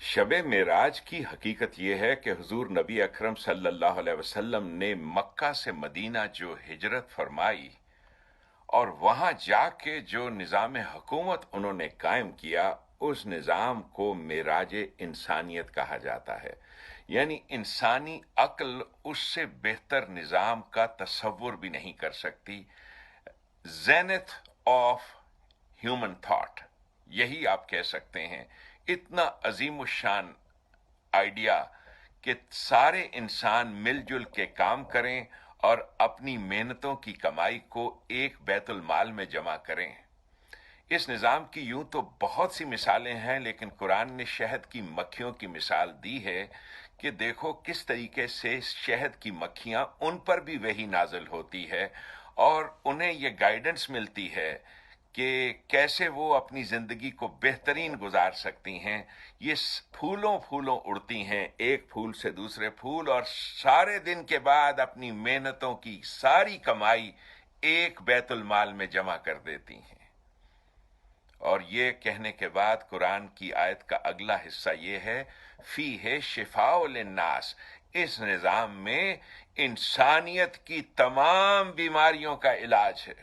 शब मेराज की हकीकत यह है कि हुजूर नबी अकरम सल्लल्लाहु अलैहि वसल्लम ने मक्का से मदीना जो हिजरत फरमाई और वहां जाके जो निज़ाम हुकूमत उन्होंने कायम किया, उस निज़ाम को मेराज इंसानियत कहा जाता है। यानी इंसानी अक्ल उससे बेहतर निज़ाम का तसव्वुर भी नहीं कर सकती। जेनिथ ऑफ ह्यूमन थॉट, यही आप कह सकते हैं। इतना अजीम शान आइडिया कि सारे इंसान मिलजुल के काम करें और अपनी मेहनतों की कमाई को एक बैतुल माल में जमा करें। इस निज़ाम की यूं तो बहुत सी मिसालें हैं, लेकिन कुरान ने शहद की मक्खियों की मिसाल दी है कि देखो किस तरीके से शहद की मक्खियां, उन पर भी वही नाजिल होती है और उन्हें ये गाइडेंस मिलती है कि कैसे वो अपनी जिंदगी को बेहतरीन गुजार सकती हैं। ये फूलों फूलों उड़ती हैं, एक फूल से दूसरे फूल, और सारे दिन के बाद अपनी मेहनतों की सारी कमाई एक बैतुल माल में जमा कर देती हैं। और ये कहने के बाद कुरान की आयत का अगला हिस्सा ये है, फी है शिफाउल लिन्नास, इस निज़ाम में इंसानियत की तमाम बीमारियों का इलाज है।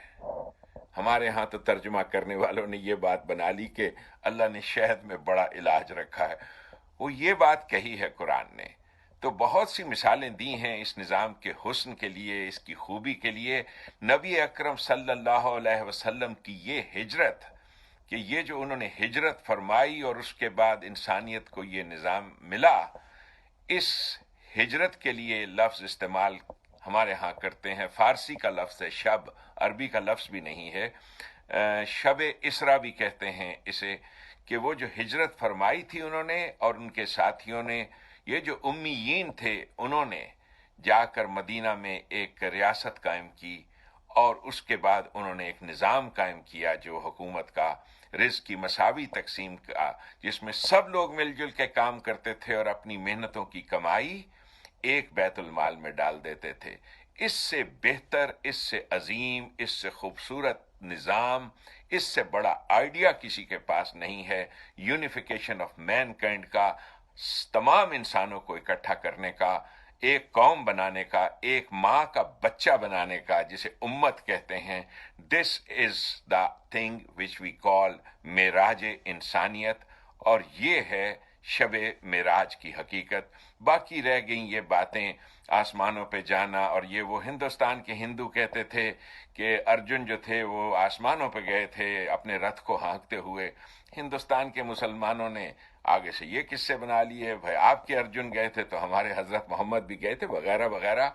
हमारे यहाँ तो तर्जुमा करने वालों ने ये बात बना ली कि अल्लाह ने शहद में बड़ा इलाज रखा है। वो ये बात कही है कुरान ने। तो बहुत सी मिसालें दी हैं इस निज़ाम के हुस्न के लिए, इसकी खूबी के लिए। नबी अकरम सल्लल्लाहु अलैहि वसल्लम की ये हिजरत, कि ये जो उन्होंने हिजरत फरमाई और उसके बाद इंसानियत को ये निज़ाम मिला, इस हिजरत के लिए लफ्ज़ इस्तेमाल हमारे यहाँ करते हैं। फारसी का लफ्ज़ है शब, अरबी का लफ्ज़ भी नहीं है। शब इसरा भी कहते हैं इसे, कि वो जो हिजरत फरमाई थी उन्होंने और उनके साथियों ने, ये जो उम्मीयीन थे, उन्होंने जाकर मदीना में एक रियासत कायम की और उसके बाद उन्होंने एक निज़ाम कायम किया जो हुकूमत का, रिज़्क़ की मसावी तकसीम का, जिसमें सब लोग मिलजुल के काम करते थे और अपनी मेहनतों की कमाई एक बैतुल माल में डाल देते थे। इससे बेहतर, इससे अजीम, इससे खूबसूरत निज़ाम, इससे बड़ा आइडिया किसी के पास नहीं है। यूनिफिकेशन ऑफ मैनकाइंड का, तमाम इंसानों को इकट्ठा करने का, एक कौम बनाने का, एक माँ का बच्चा बनाने का, जिसे उम्मत कहते हैं। This is the thing which we call मेराज इंसानियत, और ये है शबे मेराज की हकीकत। बाकी रह गई ये बातें, आसमानों पे जाना, और ये वो हिंदुस्तान के हिंदू कहते थे कि अर्जुन जो थे वो आसमानों पे गए थे अपने रथ को हाँकते हुए। हिंदुस्तान के मुसलमानों ने आगे से ये किस्से बना लिए, भाई आपके अर्जुन गए थे तो हमारे हजरत मोहम्मद भी गए थे, वगैरह वगैरह।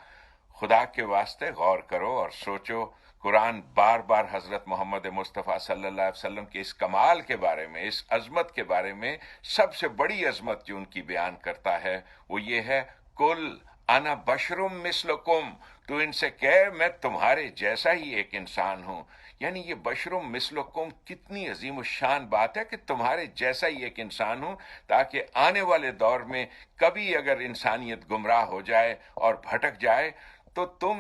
खुदा के वास्ते गौर करो और सोचो। कुरान बार बार हजरत मोहम्मद मुस्तफ़ा सल्लल्लाहु अलैहि वसल्लम के इस कमाल के बारे में, इस अजमत के बारे में, सबसे बड़ी अजमत जो उनकी बयान करता है वो ये है, कुल अना बशरुम मिस्लुकुम, तो इनसे कह मैं तुम्हारे जैसा ही एक इंसान हूं। यानी ये बशरुम मिस्लुकुम कितनी अजीम शान बात है कि तुम्हारे जैसा ही एक इंसान हूं, ताकि आने वाले दौर में कभी अगर इंसानियत गुमराह हो जाए और भटक जाए तो तुम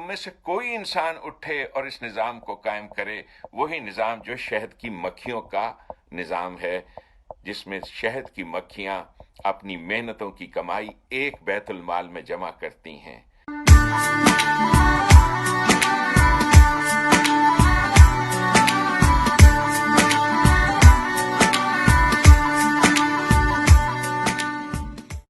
में से कोई इंसान उठे और इस निज़ाम को कायम करे। वही निज़ाम जो शहद की मक्खियों का निज़ाम है, जिसमें शहद की मक्खियां अपनी मेहनतों की कमाई एक बैतुल माल में जमा करती हैं।